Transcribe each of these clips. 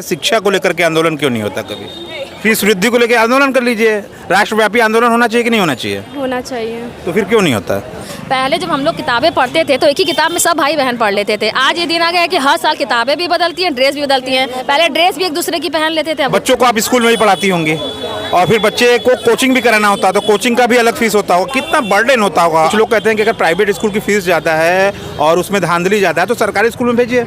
शिक्षा को लेकर के आंदोलन क्यों नहीं होता कभी? फीस वृद्धि को लेकर आंदोलन कर लीजिए, राष्ट्रव्यापी आंदोलन होना चाहिए कि नहीं होना चाहिए? होना चाहिए। तो फिर क्यों नहीं होता? पहले जब हम लोग किताबें पढ़ते थे तो एक ही किताब में सब भाई बहन पढ़ लेते थे। आज ये दिन आ गया है कि हर साल किताबें भी बदलती हैं, ड्रेस भी बदलती हैं। पहले ड्रेस भी एक दूसरे की पहन लेते थे। बच्चों को आप स्कूल में ही पढ़ाती होंगी और फिर बच्चे को कोचिंग भी कराना होता है, तो कोचिंग का भी अलग फीस होता होगा, कितना बर्डन होता होगा। कुछ लोग कहते हैं कि अगर प्राइवेट स्कूल की फीस ज़्यादा है और उसमें धांधली ज़्यादा है तो सरकारी स्कूल में भेजिए।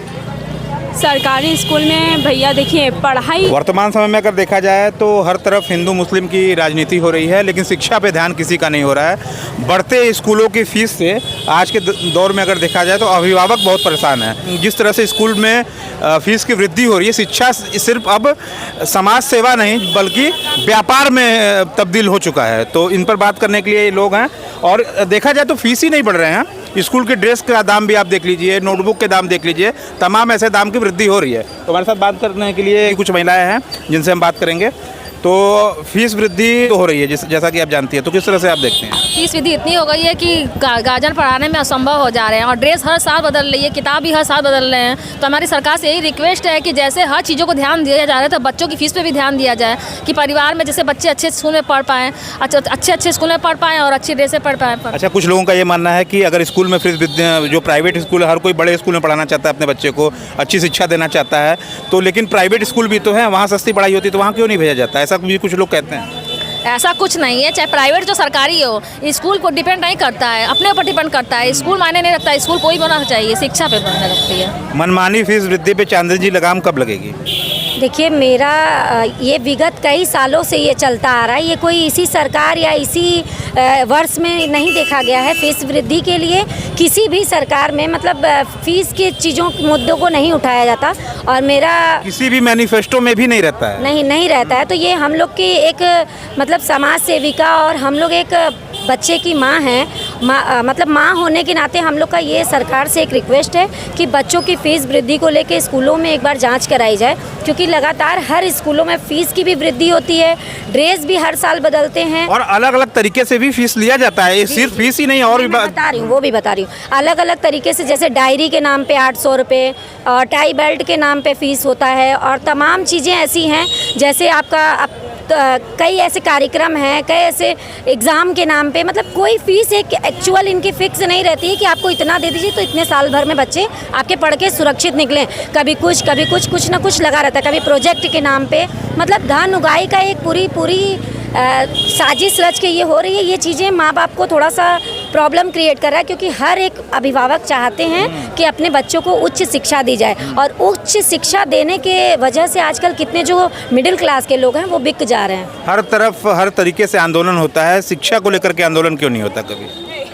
सरकारी स्कूल में भैया देखिए पढ़ाई वर्तमान समय में अगर देखा जाए तो हर तरफ हिंदू मुस्लिम की राजनीति हो रही है, लेकिन शिक्षा पे ध्यान किसी का नहीं हो रहा है। बढ़ते स्कूलों की फीस से आज के दौर में अगर देखा जाए तो अभिभावक बहुत परेशान है। जिस तरह से स्कूल में फीस की वृद्धि हो रही है, शिक्षा सिर्फ अब समाज सेवा नहीं बल्कि व्यापार में तब्दील हो चुका है। तो इन पर बात करने के लिए लोग हैं और देखा जाए तो फीस ही नहीं बढ़ रहे हैं। स्कूल के ड्रेस का दाम भी आप देख लीजिए, नोटबुक के दाम देख लीजिए, तमाम ऐसे दाम की वृद्धि हो रही है। तो हमारे साथ बात करने के लिए कुछ महिलाएं हैं जिनसे हम बात करेंगे। तो फीस वृद्धि तो हो रही है जैसा कि आप जानती हैं, तो किस तरह से आप देखते हैं? फीस वृद्धि इतनी हो गई है कि गार्जियन पढ़ाने में असंभव हो जा रहे हैं और ड्रेस हर साल बदल रही है, किताब भी हर साल बदल रहे हैं। तो हमारी सरकार से यही रिक्वेस्ट है कि जैसे हर चीज़ों को ध्यान दिया जा रहा है तो बच्चों की फीस पे भी ध्यान दिया जाए कि परिवार में जैसे बच्चे अच्छे स्कूल में पढ़ पाएँ, अच्छे स्कूल में पढ़ पाएँ और अच्छी ड्रेसें पढ़ पाएँ। अच्छा, कुछ लोगों का ये मानना है कि अगर स्कूल में फीस जो प्राइवेट स्कूल है, हर कोई बड़े स्कूल में पढ़ाना चाहता है, अपने बच्चे को अच्छी शिक्षा देना चाहता है, तो लेकिन प्राइवेट स्कूल भी तो है, वहाँ सस्ती पढ़ाई होती है, तो वहाँ क्यों नहीं भेजा जाता? ऐसा भी कुछ लोग कहते हैं। ऐसा कुछ नहीं है, चाहे प्राइवेट जो सरकारी हो, स्कूल को डिपेंड नहीं करता है, अपने ऊपर डिपेंड करता है। स्कूल मायने नहीं रखता है, स्कूल कोई होना चाहिए, शिक्षा पे मायने रखती है। मनमानी फीस वृद्धि पे चांदनी जी लगाम कब लगेगी? देखिए, मेरा ये विगत कई सालों से ये चलता आ रहा है। ये कोई इसी सरकार या इसी वर्ष में नहीं देखा गया है। फीस वृद्धि के लिए किसी भी सरकार में मतलब फीस की चीज़ों मुद्दों को नहीं उठाया जाता और मेरा किसी भी मैनिफेस्टो में भी नहीं रहता है। नहीं रहता है। तो ये हम लोग की एक मतलब समाज सेविका और हम लोग एक बच्चे की माँ हैं, मतलब माँ होने के नाते हम लोग का ये सरकार से एक रिक्वेस्ट है कि बच्चों की फ़ीस वृद्धि को लेके स्कूलों में एक बार जांच कराई जाए, क्योंकि लगातार हर स्कूलों में फ़ीस की भी वृद्धि होती है, ड्रेस भी हर साल बदलते हैं और अलग अलग तरीके से भी फीस लिया जाता है। सिर्फ फीस ही नहीं, और भी बता रही हूँ, वो भी बता रही हूँ। अलग अलग तरीके से, जैसे डायरी के नाम पे 800 रुपये और टाई बेल्ट के नाम पे फ़ीस होता है और तमाम चीज़ें ऐसी हैं, जैसे आपका कई ऐसे कार्यक्रम हैं, कई ऐसे एग्ज़ाम के नाम पे, मतलब कोई फ़ीस एक एक्चुअल इनकी फिक्स नहीं रहती है कि आपको इतना दे दीजिए तो इतने साल भर में बच्चे आपके पढ़ के सुरक्षित निकलें। कभी कुछ ना कुछ लगा रहता है, कभी प्रोजेक्ट के नाम पे, मतलब धन उगाही का एक पूरी साजिश रच के ये हो रही है। ये चीज़ें माँ बाप को थोड़ा सा प्रॉब्लम क्रिएट कर रहा है, क्योंकि हर एक अभिभावक चाहते हैं कि अपने बच्चों को उच्च शिक्षा दी जाए और उच्च शिक्षा देने के वजह से आजकल कितने जो मिडिल क्लास के लोग हैं वो बिक जा रहे हैं। हर तरफ हर तरीके से आंदोलन होता है, शिक्षा को लेकर के आंदोलन क्यों नहीं होता कभी?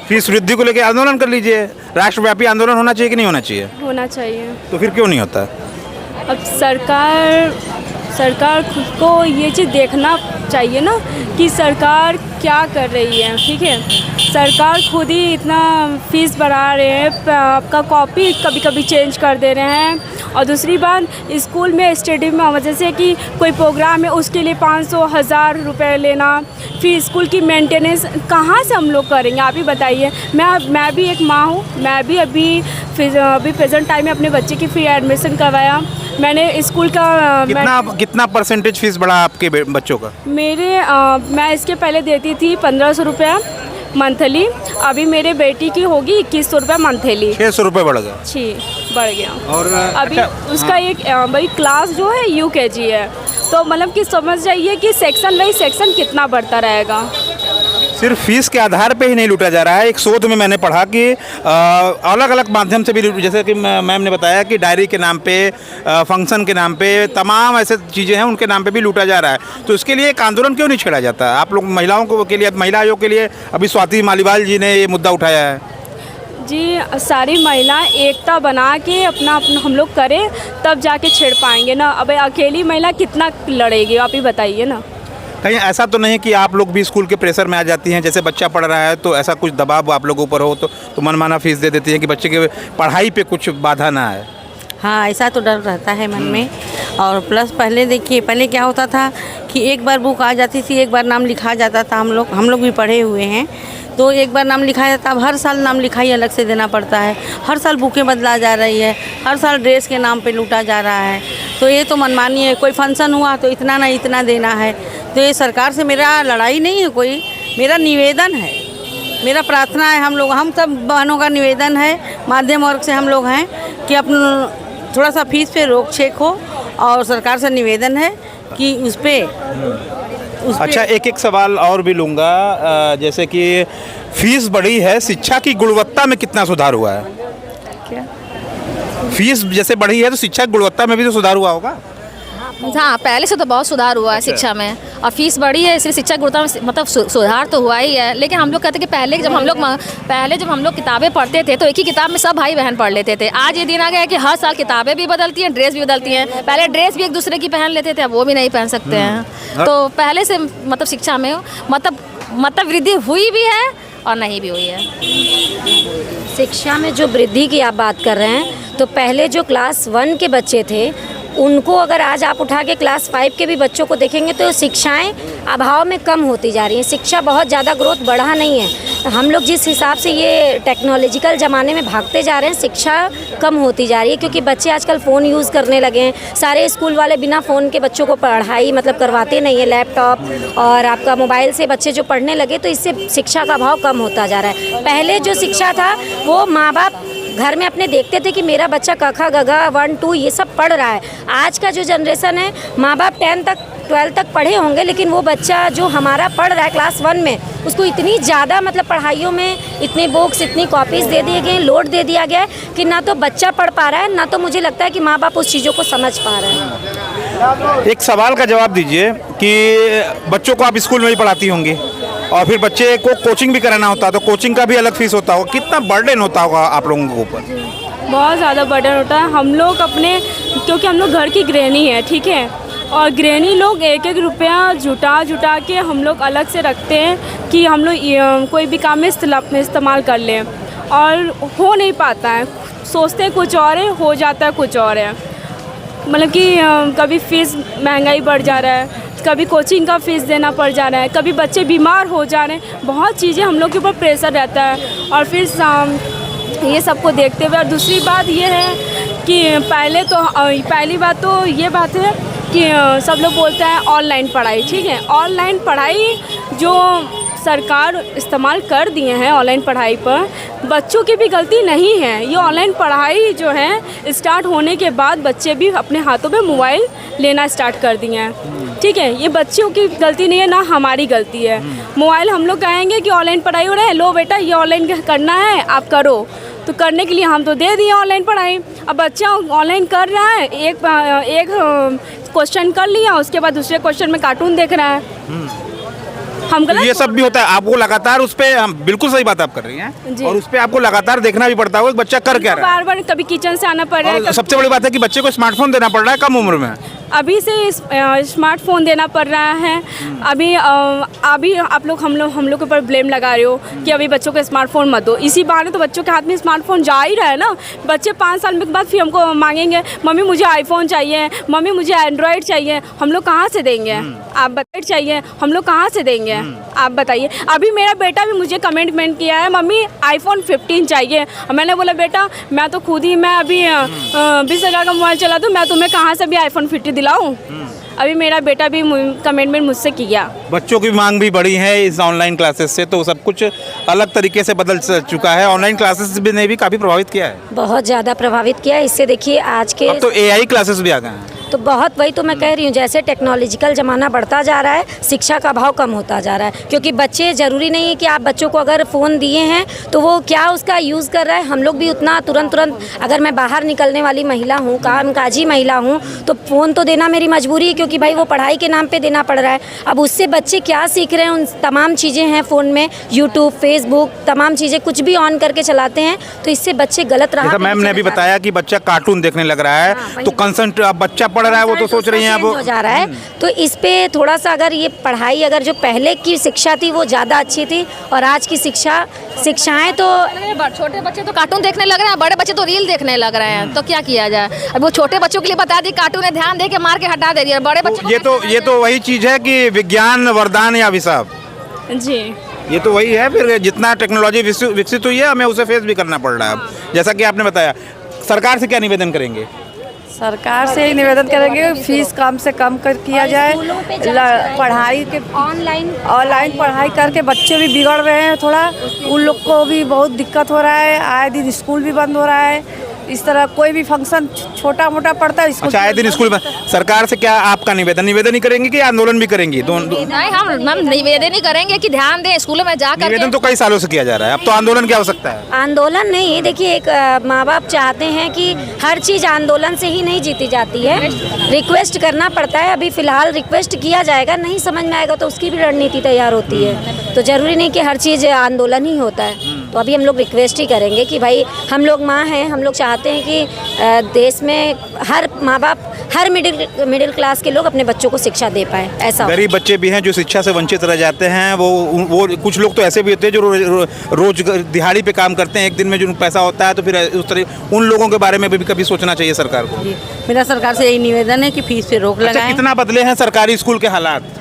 फीस वृद्धि को लेकर आंदोलन कर लीजिए, राष्ट्रव्यापी आंदोलन होना चाहिए कि नहीं होना चाहिए? होना चाहिए। तो फिर क्यों नहीं होता? अब सरकार को ये चीज़ देखना चाहिए ना कि सरकार क्या कर रही है। ठीक है, सरकार खुद ही इतना फीस बढ़ा रहे हैं, आपका कॉपी कभी कभी चेंज कर दे रहे हैं। और दूसरी बात, स्कूल में स्टेडियम में वजह से कि कोई प्रोग्राम है उसके लिए 500,000 रुपये लेना, फिर स्कूल की मेंटेनेंस कहाँ से हम लोग करेंगे, आप ही बताइए। मैं भी एक माँ हूँ, मैं भी अभी प्रेजेंट टाइम में अपने बच्चे की फ्री एडमिशन करवाया मैंने स्कूल का। कितना परसेंटेज फीस बढ़ा आपके बच्चों का? मैं इसके पहले देती थी 1500 रुपया मंथली, अभी मेरे बेटी की होगी 2100 रुपये मंथली। 600 रुपये बढ़ गया? बढ़ गया। और अभी अच्छा, उसका एक भाई क्लास जो है UKG है, तो मतलब कि समझ जाइए कि सेक्शन बाई सेक्शन कितना बढ़ता रहेगा। सिर्फ फीस के आधार पे ही नहीं लूटा जा रहा है। एक शोध में मैंने पढ़ा कि अलग अलग माध्यम से भी, जैसे कि मैम ने बताया कि डायरी के नाम पे, फंक्शन के नाम पे, तमाम ऐसे चीज़ें हैं उनके नाम पे भी लूटा जा रहा है। तो इसके लिए एक आंदोलन क्यों नहीं छेड़ा जाता? आप लोग महिलाओं को के लिए, महिला आयोग के लिए अभी स्वाति मालीवाल जी ने ये मुद्दा उठाया है। जी, सारी महिला एकता बना के अपना हम लोग करें तब जाके छेड़ पाएंगे ना। अब अकेली महिला कितना लड़ेगी, आप ही बताइए ना। कहीं ऐसा तो नहीं कि आप लोग भी स्कूल के प्रेशर में आ जाती हैं, जैसे बच्चा पढ़ रहा है तो ऐसा कुछ दबाव आप लोगों पर हो तो मनमाना फीस दे देती हैं कि बच्चे के पढ़ाई पे कुछ बाधा ना आए? हाँ, ऐसा तो डर रहता है मन में। और प्लस पहले क्या होता था कि एक बार बुक आ जाती थी, एक बार नाम लिखा जाता था। हम लोग भी पढ़े हुए हैं, तो एक बार नाम लिखाया जाता है, अब हर साल नाम लिखाई अलग से देना पड़ता है, हर साल बुकें बदला जा रही है, हर साल ड्रेस के नाम पे लूटा जा रहा है। तो ये तो मनमानी है, कोई फंक्शन हुआ तो इतना ना इतना देना है। तो ये सरकार से मेरा लड़ाई नहीं है, कोई मेरा निवेदन है, मेरा प्रार्थना है, हम सब बहनों का निवेदन है, माध्यम वर्ग से हम लोग हैं कि अपन थोड़ा सा फीस पे रोक छेक हो, और सरकार से निवेदन है कि उस पर अच्छा, एक सवाल और भी लूँगा। जैसे कि फीस बढ़ी है, शिक्षा की गुणवत्ता में कितना सुधार हुआ है? क्या? फीस जैसे बढ़ी है तो शिक्षा की गुणवत्ता में भी तो सुधार हुआ होगा। हाँ, पहले से तो बहुत सुधार हुआ है शिक्षा में, और फीस बढ़ी है इसलिए शिक्षा गुणवत्ता में मतलब सुधार तो हुआ ही है। लेकिन हम लोग कहते हैं कि पहले जब हम लोग किताबें पढ़ते थे तो एक ही किताब में सब भाई बहन पढ़ लेते थे। आज ये दिन आ गया है कि हर साल किताबें भी बदलती हैं, ड्रेस भी बदलती हैं। पहले ड्रेस भी एक दूसरे की पहन लेते थे, अब वो भी नहीं पहन सकते हैं। तो पहले से मतलब शिक्षा में मतलब वृद्धि हुई भी है और नहीं भी हुई है। शिक्षा में जो वृद्धि की आप बात कर रहे हैं, तो पहले जो क्लास 1 के बच्चे थे उनको अगर आज आप उठा के क्लास 5 के भी बच्चों को देखेंगे तो शिक्षाएं अभाव में कम होती जा रही हैं। शिक्षा बहुत ज़्यादा ग्रोथ बढ़ा नहीं है। हम लोग जिस हिसाब से ये टेक्नोलॉजिकल ज़माने में भागते जा रहे हैं, शिक्षा कम होती जा रही है, क्योंकि बच्चे आजकल फ़ोन यूज़ करने लगे हैं। सारे स्कूल वाले बिना फ़ोन के बच्चों को पढ़ाई मतलब करवाते नहीं है, लैपटॉप और आपका मोबाइल से बच्चे जो पढ़ने लगे, तो इससे शिक्षा का अभाव कम होता जा रहा है। पहले जो शिक्षा था वो माँ बाप घर में अपने देखते थे कि मेरा बच्चा क ख ग घ 1 2 ये सब पढ़ रहा है। आज का जो जनरेशन है, माँ बाप 10 तक 12 तक पढ़े होंगे, लेकिन वो बच्चा जो हमारा पढ़ रहा है क्लास 1 में, उसको इतनी ज़्यादा मतलब पढ़ाइयों में इतनी बुक्स, इतनी कॉपीज़ दे दिए गए, लोड दे दिया गया है कि ना तो बच्चा पढ़ पा रहा है, ना तो मुझे लगता है कि माँ बाप उस चीज़ों को समझ पा रहे हैं। एक सवाल का जवाब दीजिए कि बच्चों को आप स्कूल में ही पढ़ाती होंगी और फिर बच्चे को कोचिंग भी कराना होता है, तो कोचिंग का भी अलग फीस होता होगा। कितना बर्डन होता होगा आप लोगों के ऊपर? बहुत ज़्यादा बर्डन होता है। हम लोग अपने, क्योंकि हम लोग घर की गृहिणी है, ठीक है, और गृहिणी लोग एक रुपया जुटा के हम लोग अलग से रखते हैं कि हम लोग कोई भी काम में इस्तेमाल कर लें, और हो नहीं पाता है। सोचते हैं कुछ और है, हो जाता है कुछ और है। मतलब कि कभी फ़ीस महंगाई बढ़ जा रहा है, कभी कोचिंग का फ़ीस देना पड़ जा रहा है, कभी बच्चे बीमार हो जा रहे हैं, बहुत चीज़ें हम लोग के ऊपर प्रेशर रहता है। और फिर ये सबको देखते हुए, और दूसरी बात ये है कि पहली बात तो ये बात है कि सब लोग बोलते हैं ऑनलाइन पढ़ाई, ठीक है। ऑनलाइन पढ़ाई जो सरकार इस्तेमाल कर दिए हैं ऑनलाइन पढ़ाई पर, बच्चों की भी गलती नहीं है। ये ऑनलाइन पढ़ाई जो है स्टार्ट होने के बाद बच्चे भी अपने हाथों में मोबाइल लेना स्टार्ट कर दिए हैं, ठीक है। ये बच्चों की गलती नहीं है, ना हमारी गलती है। मोबाइल हम लोग कहेंगे कि ऑनलाइन पढ़ाई हो रहा है, लो बेटा ये ऑनलाइन करना है, आप करो, तो करने के लिए हम तो दे दिए ऑनलाइन पढ़ाई। अब बच्चा ऑनलाइन कर रहा है, एक क्वेश्चन कर लिया, उसके बाद दूसरे क्वेश्चन में कार्टून देख रहा है। हम गलत ये सब भी होता है। आपको लगातार उस पे, हम बिल्कुल सही बात आप कर रही हैं, जी। और उस पे आपको लगातार देखना भी पड़ता होगा बच्चा कर क्या रहा है। बार कभी किचन से आना पड़ रहा है, और सबसे बड़ी बात है कि बच्चे को स्मार्टफोन देना पड़ रहा है कम उम्र में। अभी से स्मार्टफोन देना पड़ रहा है। अभी आप लोग हम लोग के ऊपर ब्लेम लगा रहे हो कि अभी बच्चों को स्मार्टफोन मत दो। इसी बहाने तो बच्चों के हाथ में स्मार्टफोन जा ही रहा है ना। बच्चे 5 साल के बाद फिर हमको मांगेंगे, मम्मी मुझे आईफोन चाहिए, मम्मी मुझे एंड्रॉयड चाहिए। हम लोग कहाँ से देंगे? आप बताइए, चाहिए हम लोग कहाँ से देंगे? आप बताइए। अभी मेरा बेटा भी मुझे कमेंटमेंट किया है, मम्मी आईफोन 15 चाहिए। मैंने बोला बेटा मैं तो खुद ही मैं अभी 20,000 का मोबाइल चला दूँ, मैं तुम्हें कहाँ से भी आईफोन 15 दिलाऊं? अभी मेरा बेटा भी कमेंटमेंट मुझसे किया। बच्चों की मांग भी बढ़ी है इस ऑनलाइन क्लासेस से, तो सब कुछ अलग तरीके से बदल चुका है। ऑनलाइन क्लासेस भी ने भी काफ़ी प्रभावित किया है, बहुत ज़्यादा प्रभावित किया है। इससे देखिए आज के अब तो AI क्लासेस भी आ गए हैं। तो बहुत, वही तो मैं कह रही हूँ, जैसे टेक्नोलॉजिकल ज़माना बढ़ता जा रहा है, शिक्षा का अभाव कम होता जा रहा है। क्योंकि बच्चे, ज़रूरी नहीं है कि आप बच्चों को अगर फ़ोन दिए हैं तो वो क्या उसका यूज़ कर रहा है। हम लोग भी उतना तुरंत अगर मैं बाहर निकलने वाली महिला हूँ, कामकाजी महिला हूँ, तो फ़ोन तो देना मेरी मजबूरी है, क्योंकि भाई वो पढ़ाई के नाम पर देना पड़ रहा है। अब उससे बच्चे क्या सीख रहे हैं, उन तमाम चीज़ें हैं फ़ोन में, यूट्यूब, फेसबुक, तमाम चीज़ें कुछ भी ऑन करके चलाते हैं, तो इससे बच्चे गलत राह। मैम ने अभी बताया कि बच्चा कार्टून देखने लग रहा है, तो कंसंट्रेट, अब बच्चा पढ़ रहा है वो तो सोच रही हैं अब हो जा रहा है। तो इस पे थोड़ा सा अगर ये पढ़ाई, अगर जो पहले की शिक्षा थी वो ज़्यादा अच्छी थी, और आज की शिक्षाएं तो छोटे बच्चे तो कार्टून देखने लग रहे हैं, बड़े बच्चे तो रील देखने लग रहे हैं। तो क्या किया जाए? अब वो छोटे बच्चों के लिए बता दी, कार्टून है, ध्यान दे के मार के हटा दे रही है। बड़े बच्चे ये तो वही चीज़ है कि विज्ञान वरदान या अभिशाप। जी, ये तो वही है, फिर जितना टेक्नोलॉजी विकसित हुई है हमें उसे फेस भी करना पड़ रहा है अब। जैसा कि आपने बताया, सरकार से क्या निवेदन करेंगे? सरकार से ही निवेदन करेंगे फीस कम से कम किया जाए। पढ़ाई के ऑनलाइन पढ़ाई करके बच्चे भी बिगड़ रहे हैं थोड़ा, उन लोग को भी बहुत दिक्कत हो रहा है। आए दिन स्कूल भी बंद हो रहा है, इस तरह कोई भी फंक्शन छोटा मोटा पड़ता है। अच्छा, आए दिन स्कूल में सरकार से क्या आपका निवेदन ही करेंगे कि आंदोलन भी करेंगे? नहीं, हम निवेदन ही करेंगे कि ध्यान दें स्कूलों में जा कर। निवेदन तो कई सालों से किया जा रहा है, अब तो आंदोलन की आवश्यकता है। आंदोलन नहीं, देखिए एक माँ बाप चाहते हैं कि हर चीज़ आंदोलन से ही नहीं जीती जाती है, रिक्वेस्ट करना पड़ता है। अभी फ़िलहाल रिक्वेस्ट किया जाएगा, नहीं समझ में आएगा तो उसकी भी रणनीति तैयार होती है। तो ज़रूरी नहीं कि हर चीज़ आंदोलन ही होता है। तो अभी हम लोग रिक्वेस्ट ही करेंगे कि भाई हम लोग माँ हैं, हम लोग चाहते हैं कि देश में हर माँ बाप, हर मिडिल क्लास के लोग अपने बच्चों को शिक्षा दे पाए। ऐसा गरीब बच्चे भी हैं जो शिक्षा से वंचित रह जाते हैं। वो कुछ लोग तो ऐसे भी होते हैं जो रोज दिहाड़ी पे काम करते हैं, एक दिन में जो पैसा होता है, तो फिर उस तरह उन लोगों के बारे में भी कभी सोचना चाहिए सरकार को। मेरा सरकार से यही निवेदन है कि फीस पे रोक लगाएं। अच्छा, कितना बदले हैं सरकारी स्कूल के हालात?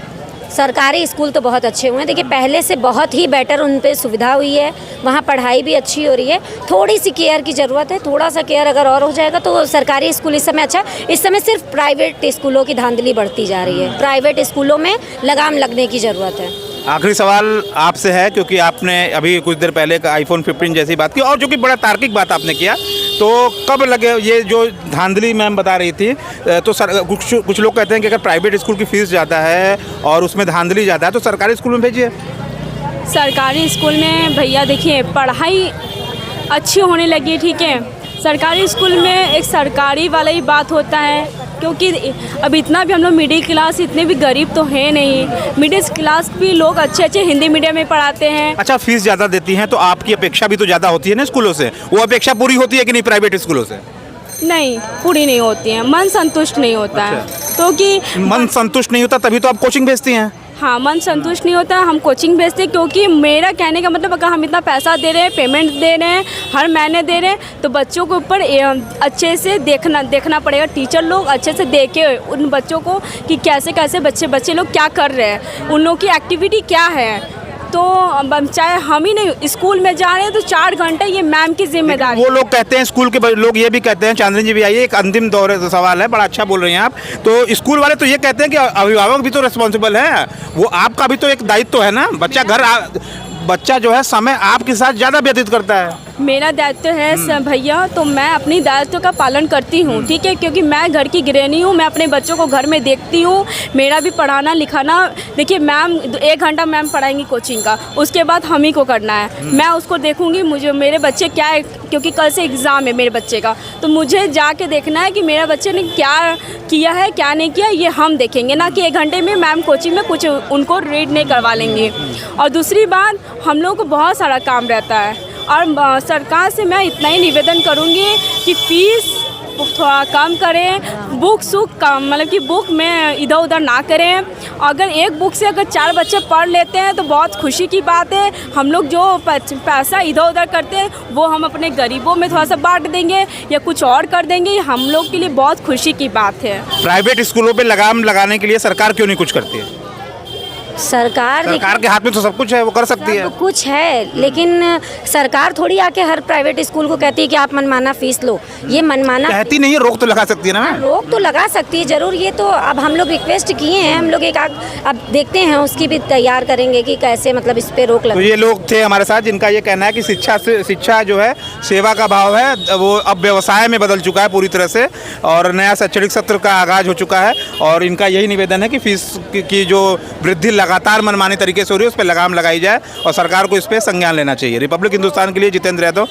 सरकारी स्कूल तो बहुत अच्छे हुए हैं। देखिए पहले से बहुत ही बेटर उन पे सुविधा हुई है, वहाँ पढ़ाई भी अच्छी हो रही है। थोड़ी सी केयर की ज़रूरत है, थोड़ा सा केयर अगर और हो जाएगा तो सरकारी स्कूल इस समय अच्छा। इस समय सिर्फ प्राइवेट स्कूलों की धांधली बढ़ती जा रही है, प्राइवेट स्कूलों में लगाम लगने की ज़रूरत है। आखिरी सवाल आपसे है, क्योंकि आपने अभी कुछ देर पहले का iPhone 15 जैसी बात की, और जो कि बड़ा तार्किक बात आपने किया, तो कब लगे ये जो धांधली मैम बता रही थी, तो कुछ लोग कहते हैं कि अगर प्राइवेट स्कूल की फीस ज़्यादा है और उसमें धांधली ज़्यादा है तो सरकारी स्कूल में भेजिए। सरकारी स्कूल में भैया देखिए पढ़ाई अच्छी होने लगी, ठीक है। सरकारी स्कूल में एक सरकारी वाला ही बात होता है, क्योंकि अब इतना भी हम लोग मिडिल क्लास इतने भी गरीब तो हैं नहीं। मिडिल क्लास भी लोग अच्छे अच्छे हिंदी मीडियम में पढ़ाते हैं। अच्छा, फीस ज़्यादा देती हैं तो आपकी अपेक्षा भी तो ज़्यादा होती है ना स्कूलों से, वो अपेक्षा पूरी होती है कि नहीं प्राइवेट स्कूलों से? नहीं, पूरी नहीं होती है, मन संतुष्ट नहीं होता है। तो कि मन संतुष्ट नहीं होता तभी तो आप कोचिंग भेजती हैं। हाँ, मन संतुष्ट नहीं होता, हम कोचिंग भेजते हैं। क्योंकि मेरा कहने का मतलब, अगर हम इतना पैसा दे रहे हैं, पेमेंट दे रहे हैं, हर महीने दे रहे हैं, तो बच्चों के ऊपर अच्छे से देखना पड़ेगा। टीचर लोग अच्छे से देखे उन बच्चों को कि कैसे कैसे बच्चे लोग क्या कर रहे हैं, उन लोगों की एक्टिविटी क्या है। तो चाहे हम ही नहीं स्कूल में जा रहे हैं तो 4 घंटे ये मैम की जिम्मेदारी। वो लोग कहते हैं, स्कूल के लोग ये भी कहते हैं, चांदनी जी भी आइए, एक अंतिम दौर सवाल है, बड़ा अच्छा बोल रही हैं आप। तो स्कूल वाले तो ये कहते हैं कि अभिभावक भी तो रिस्पॉन्सिबल है, वो आपका भी तो एक दायित्व है ना। बच्चा जो है समय आपके साथ ज़्यादा व्यतीत करता है। मेरा दायित्व है भैया, तो मैं अपनी दायित्व का पालन करती हूँ, ठीक है। क्योंकि मैं घर की गृहिणी हूँ, मैं अपने बच्चों को घर में देखती हूँ, मेरा भी पढ़ाना लिखाना। देखिए मैम 1 घंटा मैम पढ़ाएंगी कोचिंग का, उसके बाद हम ही को करना है। मैं उसको देखूँगी, मुझे मेरे बच्चे क्या है, क्योंकि कल से एग्ज़ाम है मेरे बच्चे का, तो मुझे जाके देखना है कि मेरा बच्चे ने क्या किया है क्या नहीं किया, ये हम देखेंगे। ना कि 1 घंटे में मैम कोचिंग में कुछ उनको रीड नहीं करवा लेंगे। और दूसरी बात, हम लोग को बहुत सारा काम रहता है, और सरकार से मैं इतना ही निवेदन करूँगी कि फ़ीस थोड़ा कम करें, बुक कम, मतलब कि बुक में इधर उधर ना करें। अगर एक बुक से अगर 4 बच्चे पढ़ लेते हैं तो बहुत खुशी की बात है। हम लोग जो पैसा इधर उधर करते हैं वो हम अपने गरीबों में थोड़ा सा बांट देंगे या कुछ और कर देंगे, हम लोग के लिए बहुत खुशी की बात है। प्राइवेट स्कूलों पे लगाम लगाने के लिए सरकार क्यों नहीं कुछ करती है? सरकार के हाथ में तो सब कुछ है, वो कर सकती है। सब कुछ है, लेकिन सरकार थोड़ी आके हर प्राइवेट स्कूल को कहती है कि आप मनमाना फीस लो। ये मनमाना कहती नहीं है, रोक तो लगा सकती है ना। रोक तो लगा सकती है जरूर। ये तो अब हम लोग रिक्वेस्ट किए हैं, हम लोग अब देखते हैं, उसकी भी तैयार करेंगे कि कैसे मतलब इस पे रोक लगे। तो ये लोग थे हमारे साथ जिनका ये कहना है कि शिक्षा जो है सेवा का भाव है, वो अब व्यवसाय में बदल चुका है पूरी तरह से, और नया शैक्षणिक सत्र का आगाज हो चुका है। और इनका यही निवेदन है कि फीस की जो वृद्धि लगातार मनमाने तरीके से हो रही है, उस पर लगाम लगाई जाए और सरकार को इस पर संज्ञान लेना चाहिए। रिपब्लिक हिंदुस्तान के लिए जितेंद्र यादव,